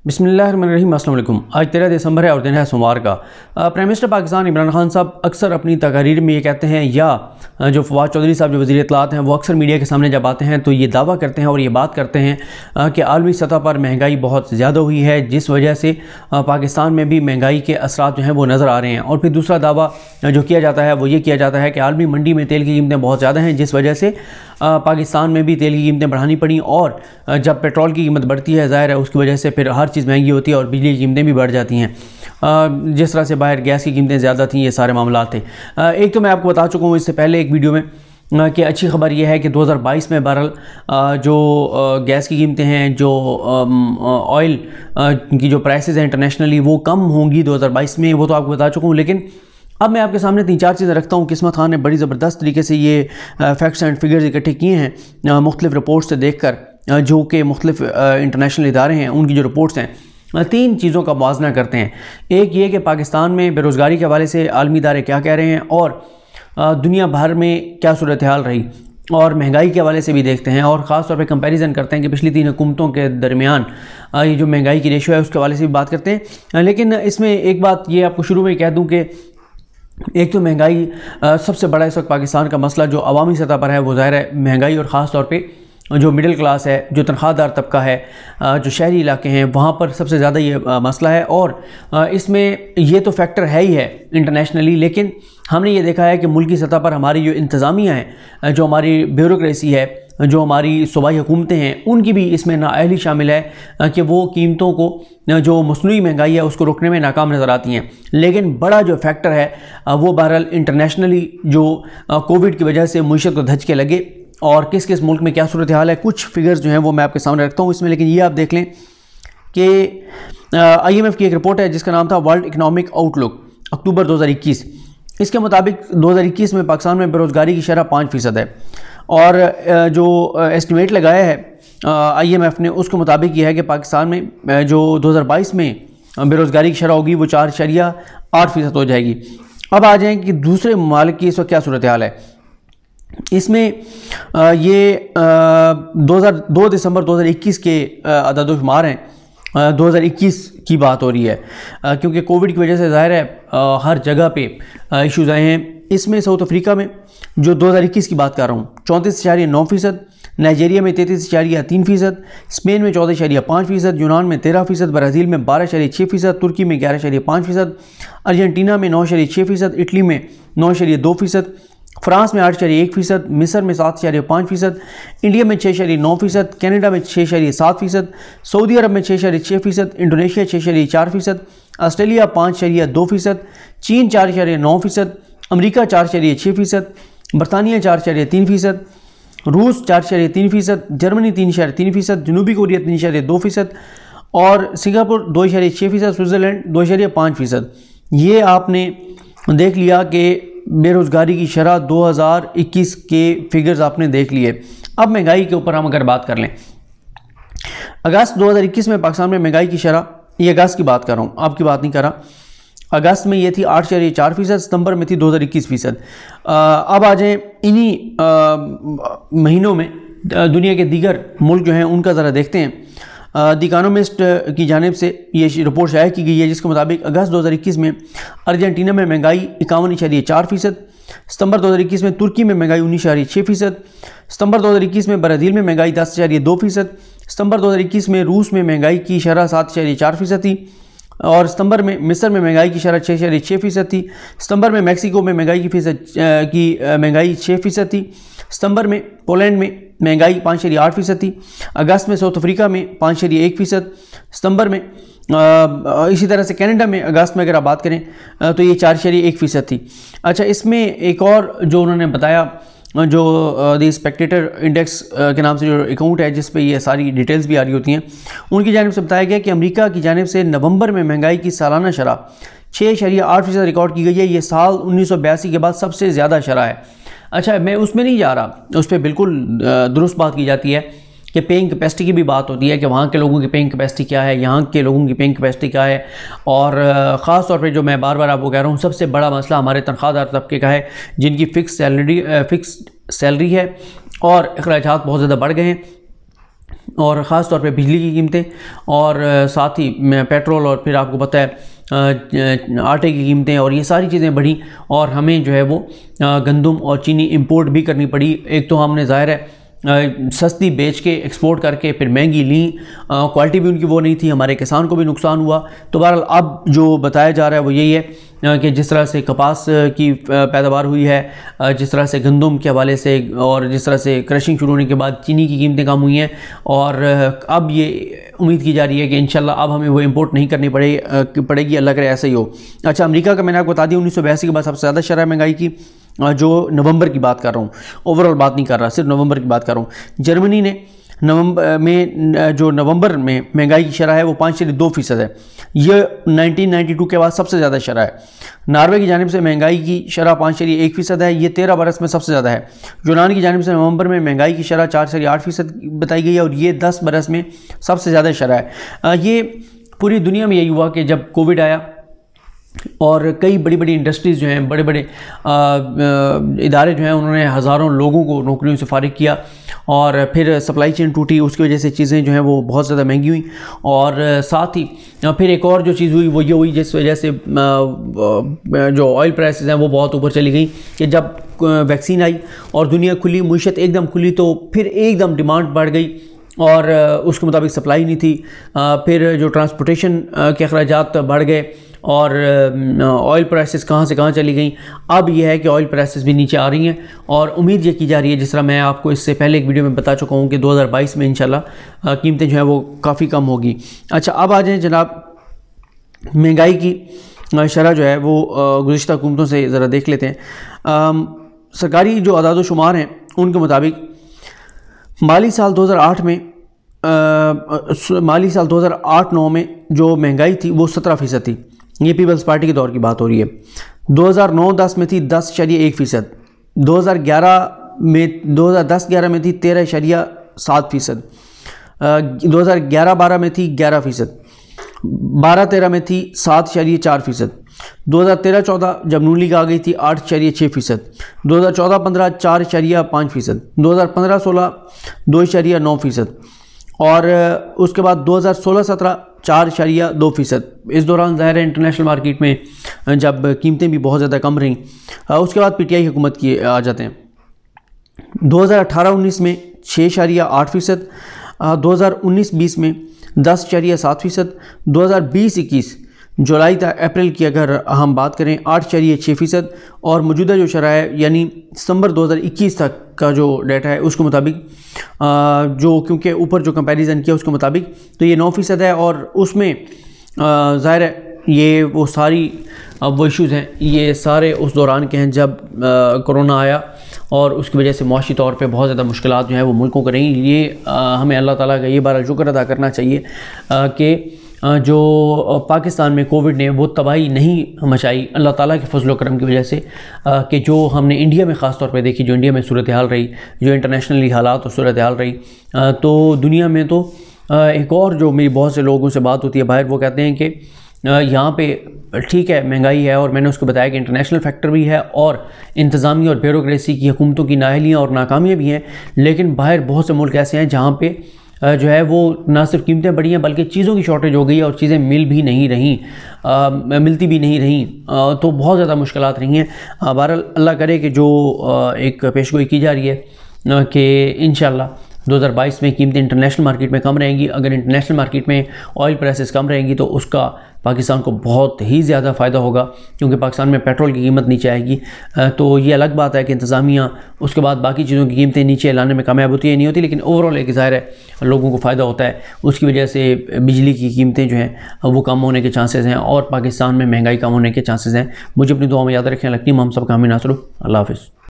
बिस्मिल्लाहिर्रहमानिर्रहीम। अस्सलाम वालेकुम। आज 13 दिसंबर है और दिन है सोमवार का। प्राइम मिनिस्टर पाकिस्तान इमरान खान साहब अक्सर अपनी तकारीर में ये कहते हैं, या जो फवाद चौधरी साहब जो वज़ीर इत्तलात हैं वो अक्सर मीडिया के सामने जब आते हैं तो ये दावा करते हैं और ये बात करते हैं कि आलमी सतह पर महंगाई बहुत ज़्यादा हुई है, जिस वजह से पाकिस्तान में भी महंगाई के असरात जो हैं वो नज़र आ रहे हैं। और फिर दूसरा दावा जो किया जाता है वो ये किया जाता है कि आलमी मंडी में तेल की कीमतें बहुत ज़्यादा हैं, जिस वजह से पाकिस्तान में भी तेल की कीमतें बढ़ानी पड़ी। और जब पेट्रोल की कीमत बढ़ती है, ज़ाहिर है उसकी वजह से फिर हर चीज़ महंगी होती है और बिजली की कीमतें भी बढ़ जाती हैं। जिस तरह से बाहर गैस की कीमतें ज़्यादा थी, ये सारे मामला थे। एक तो मैं आपको बता चुका हूँ इससे पहले एक वीडियो में कि अच्छी खबर यह है कि 2022 में बहरहाल जो गैस की कीमतें हैं, जो ऑयल की जो प्राइसेस हैं इंटरनेशनली, वो कम होंगी 2022 में, वो तो आपको बता चुका हूँ। लेकिन अब मैं आपके सामने 3-4 चीज़ें रखता हूँ। किस्मत खान ने बड़ी ज़बरदस्त तरीके से ये फैक्ट्स एंड फिगर्स इकट्ठे किए हैं मुख्तलिफ रिपोर्ट्स से देख कर, जो कि मुख्तलिफ इंटरनेशनल इदारे हैं उनकी जो रिपोर्ट्स हैं 3 चीज़ों का मुआवजा करते हैं। एक ये कि पाकिस्तान में बेरोज़गारी के हवाले से आलमी इदारे क्या कह रहे हैं और दुनिया भर में क्या सूरत हाल रही, और महंगाई के हवाले से भी देखते हैं और ख़ास तौर पे कंपैरिजन करते हैं कि पिछली 3 हुकूमतों के दरमियान ये जो महंगाई की रेशो है उसके हवाले से भी बात करते हैं। लेकिन इसमें एक बात ये आपको शुरू में कह दूँ कि एक तो महंगाई सबसे बड़ा इस वक्त पाकिस्तान का मसला जो अवामी सतह पर है वो ज़ाहिर है महंगाई, और ख़ास तौर पे जो मिडिल क्लास है, जो तनख्वाहदार तबका है, जो शहरी इलाके हैं, वहाँ पर सबसे ज़्यादा ये मसला है। और इसमें ये तो फैक्टर है ही है इंटरनेशनली, लेकिन हमने ये देखा है कि मुल्की सतह पर हमारी जो इंतज़ामिया है, जो हमारी ब्यूरोक्रेसी है, जो हमारी सूबाई हुकूमतें हैं, उनकी भी इसमें नाअहली शामिल है कि वो कीमतों को, जो मसनूई महंगाई है उसको रोकने में नाकाम नज़र आती हैं। लेकिन बड़ा जो फैक्टर है वो बहरहाल इंटरनेशनली जो कोविड की वजह से मईशत को धचके लगे और किस किस मुल्क में क्या सूरत हाल है, कुछ फिगर्स जो हैं वो मैं आपके सामने रखता हूँ इसमें। लेकिन ये आप देख लें कि IMF की एक रिपोर्ट है जिसका नाम था वर्ल्ड इकनॉमिक आउटलुक अक्टूबर 2021। इसके मुताबिक 2021 में पाकिस्तान में बेरोज़गारी की शरह 5% है, और जो एस्टिमेट लगाया है IMF ने उसके मुताबिक ये है कि पाकिस्तान में जो 2022 में बेरोज़गारी की शरह होगी वो 4.8% हो जाएगी। अब आ जाएँ कि दूसरे ममालिक की इस वक्त क्या सूरत हाल है। इसमें ये 2 दिसंबर 2021 के अदाद-ओ-शुमार हैं। 2021 की बात हो रही है क्योंकि कोविड की वजह से ज़ाहिर है हर जगह पे इश्यूज़ आए हैं। इसमें साउथ अफ्रीका में जो 2021 की बात कर रहा हूँ 34.9%, नाइजीरिया में 33.3%, स्पेन में 14.5%, यूनान में 13%, ब्राज़ील में 12.6%, तुर्की में 11.5%, अर्जेंटीना में 9.6%, इटली में 9.2%, फ्रांस में 8.1%, मिस्र में 7.5%, इंडिया में 6.9%, कनाडा में 6.7%, सऊदी अरब में 6.6%, इंडोनेशिया 6.4%, ऑस्ट्रेलिया 5.2%, चीन 4.9%, अमेरिका 4.6%, बरतानिया 4.3%, रूस 4.3%, जर्मनी 3.3%, जनूबी कोरिया 3.2% और सिंगापुर 2.6%, स्विट्ज़रलैंड 2.5%। ये आपने देख लिया कि बेरोज़गारी की शरह 2021 के फिगर्स आपने देख लिए। अब महंगाई के ऊपर हम अगर बात कर लें, अगस्त 2021 में पाकिस्तान में महंगाई की शरह, ये अगस्त की बात कर रहा हूँ, आपकी बात नहीं कर रहा, अगस्त में ये थी 8.4%, सितंबर में थी 2021%। अब आ जाएँ इन्हीं महीनों में दुनिया के दीगर मुल्क जो हैं उनका ज़रा देखते हैं। द इकोनॉमिस्ट की जानिब से ये रिपोर्ट शाया की गई है जिसके मुताबिक अगस्त 2021 में अर्जेंटीना में महंगाई 51.4%, सितंबर 2021 में तुर्की में महंगाई 19.6%, सितंबर 2021 में ब्राज़ील में महंगाई 10.2%, सितंबर 2021 में रूस में महंगाई की शरह 7.4% थी, और सितंबर में मिस्र में महंगाई की शरह 6.6% थी, सितंबर में मैक्सिको में महंगाई की महंगाई 6% थी, सितंबर में पोलैंड में महंगाई 5.8% थी, अगस्त में साउथ अफ्रीका में 5.1%, सितंबर में इसी तरह से कनाडा में अगस्त में अगर आप बात करें तो ये 4.1% थी। अच्छा, इसमें एक और जो उन्होंने बताया, जो द स्पेक्टेटर इंडेक्स के नाम से जो अकाउंट है जिस पे ये सारी डिटेल्स भी आ रही होती हैं, उनकी जानिब से बताया गया कि अमेरिका की जानिब से नवंबर में महंगाई की सालाना शरह 6.8% रिकॉर्ड की गई है। ये साल 1982 के बाद सबसे ज़्यादा शरह है। अच्छा, मैं उसमें नहीं जा रहा, उस पर बिल्कुल दुरुस्त बात की जाती है कि पेइंग कैपेसिटी की भी बात होती है कि वहाँ के लोगों की पेइंग कैपेसिटी क्या है, यहाँ के लोगों की पेइंग कैपेसिटी क्या है। और ख़ास तौर पे जो मैं बार बार आपको कह रहा हूँ, सबसे बड़ा मसला हमारे तनख्वाहदार तबके का है जिनकी फ़िक्स सैलरी है और अखराजात बहुत ज़्यादा बढ़ गए हैं। और ख़ास तौर पे बिजली की कीमतें और साथ ही पेट्रोल और फिर आपको पता है आटे की कीमतें और ये सारी चीज़ें बढ़ी और हमें जो है वो गंदम और चीनी इंपोर्ट भी करनी पड़ी। एक तो हमने ज़ाहिर है सस्ती बेच के एक्सपोर्ट करके फिर महंगी ली, क्वालिटी भी उनकी वो नहीं थी, हमारे किसान को भी नुकसान हुआ। तो बहरहाल अब जो बताया जा रहा है वो यही है कि जिस तरह से कपास की पैदावार हुई है, जिस तरह से गंदम के हवाले से और जिस तरह से क्रशिंग शुरू होने के बाद चीनी की कीमतें कम हुई हैं और अब ये उम्मीद की जा रही है कि इंशाल्लाह अब हमें वो इंपोर्ट नहीं करनी पड़ेगी, अल्लाह करे ऐसा ही हो। अच्छा, अमेरिका का मैंने आपको बता दिया 1982 के बाद सबसे ज़्यादा शरह महंगाई की, जो नवंबर की बात कर रहा हूँ, ओवरऑल बात नहीं कर रहा, सिर्फ नवंबर की बात कर रहा हूँ। जर्मनी ने नवंबर में महंगाई की शरह है वो 5.2% है, ये 1992 के बाद सबसे ज़्यादा शरह है। नॉर्वे की जानिब से महंगाई की शरह 5.1% है, ये 13 बरस में सबसे ज़्यादा है। यूनान की जानिब से नवंबर में महंगाई की शरह 4.8% बताई गई है और ये 10 बरस में सबसे ज़्यादा शरह है। ये पूरी दुनिया में यही हुआ कि जब कोविड आया और कई बड़ी बड़ी इंडस्ट्रीज़ जो हैं, बड़े बड़े इदारे जो हैं, उन्होंने हज़ारों लोगों को नौकरियों से फारिग किया और फिर सप्लाई चेन टूटी, उसकी वजह से चीज़ें जो हैं वो बहुत ज़्यादा महंगी हुई। और साथ ही फिर एक और जो चीज़ हुई वो ये हुई जिस वजह से जो ऑयल प्राइसेस हैं वो बहुत ऊपर चली गई कि जब वैक्सीन आई और दुनिया खुली, मुईशत एकदम खुली, तो फिर एकदम डिमांड बढ़ गई और उसके मुताबिक सप्लाई नहीं थी। फिर जो ट्रांसपोर्टेशन के अखराजात बढ़ गए और ऑयल प्राइसेस कहाँ से कहाँ चली गई। अब यह है कि ऑयल प्राइसेस भी नीचे आ रही हैं और उम्मीद ये की जा रही है, जिस तरह मैं आपको इससे पहले एक वीडियो में बता चुका हूँ कि 2022 में इंशाल्लाह कीमतें जो हैं वो काफ़ी कम होगी। अच्छा, अब आ जाएँ जनाब महंगाई की शरह जो है वो गुज़िश्ता हुकूमतों से ज़रा देख लेते हैं। सरकारी जो अदाद व शुमार हैं उनके मुताबिक माली साल 2008 में माली साल 2008-9 में जो महंगाई थी वो 17% थी। ये पीपल्स पार्टी के दौर की बात हो रही है। 2009-10 में थी 10.1%, 2010-11 में थी 13.7%, 2011-12 में थी 11%, 12-13 में थी 7.4%, 2013-14 जब नून लीग आ गई थी 8.6%, 2014-15 4.5%, 2015-16 2.9% और उसके बाद 2016-17 4.2%। इस दौरान ज़ाहिर है इंटरनेशनल मार्केट में जब कीमतें भी बहुत ज़्यादा कम रहीं, उसके बाद पीटीआई हुकूमत की आ जाते हैं। 2018-19 में 6.8%, 2019-20 में 10.7%, 2020-21 जुलाई तक अप्रैल की अगर हम बात करें 8.6% और मौजूदा जो शरह है यानी सितंबर 2021 तक का जो डाटा है उसके मुताबिक जो क्योंकि ऊपर जो कंपैरिजन किया उसके मुताबिक तो ये 9% है और उसमें ज़ाहिर है ये वो सारी वो इश्यूज़ हैं, ये सारे उस दौरान के हैं जब कोरोना आया और उसकी वजह से मुआशी तौर पे बहुत ज़्यादा मुश्किलात जो हैं वो मुल्कों को रहीं। ये हमें अल्लाह ताला का ये बार शुक्र अदा करना चाहिए कि जो पाकिस्तान में कोविड ने वो तबाही नहीं मचाई, अल्लाह ताला के फजल करम की वजह से कि जो हमने इंडिया में ख़ास तौर पे देखी, जो इंडिया में सूरत हाल रही, जो इंटरनेशनली हालात और सूरत हाल रही, तो दुनिया में तो एक और जो मेरी बहुत से लोगों से बात होती है बाहर, वो कहते हैं कि यहाँ पे ठीक है महंगाई है और मैंने उसको बताया कि इंटरनेशनल फैक्टर भी है और इंतज़ामी और ब्यूरोक्रेसी की हुकूमतों की नाअहलियाँ और नाकामियाँ भी हैं, लेकिन बाहर बहुत से मुल्क ऐसे हैं जहाँ पे जो है वो ना सिर्फ कीमतें बढ़ी हैं बल्कि चीज़ों की शॉर्टेज हो गई है और चीज़ें मिलती भी नहीं रहीं, तो बहुत ज़्यादा मुश्किलात रही हैं। बहरहाल अल्लाह करे कि जो एक पेशगोई की जा रही है कि इंशाल्लाह 2022 में कीमतें इंटरनेशनल मार्केट में कम रहेंगी। अगर इंटरनेशनल मार्केट में ऑयल प्राइसेस कम रहेंगी तो उसका पाकिस्तान को बहुत ही ज़्यादा फ़ायदा होगा, क्योंकि पाकिस्तान में पेट्रोल की कीमत नीचे आएगी। तो ये अलग बात है कि इंतज़ामिया उसके बाद बाकी चीज़ों की कीमतें नीचे लाने में कामयाब होती है नहीं होती, लेकिन ओवरऑल एक ज़ाहिर है लोगों को फ़ायदा होता है। उसकी वजह से बिजली की कीमतें जो हैं वो कम होने के चांसेस हैं और पाकिस्तान में महंगाई कम होने के चांसेस हैं। मुझे अपनी दुआ में याद रखें। लगती है हम सब का हामी नासरू। अल्लाह हाफ़िज़।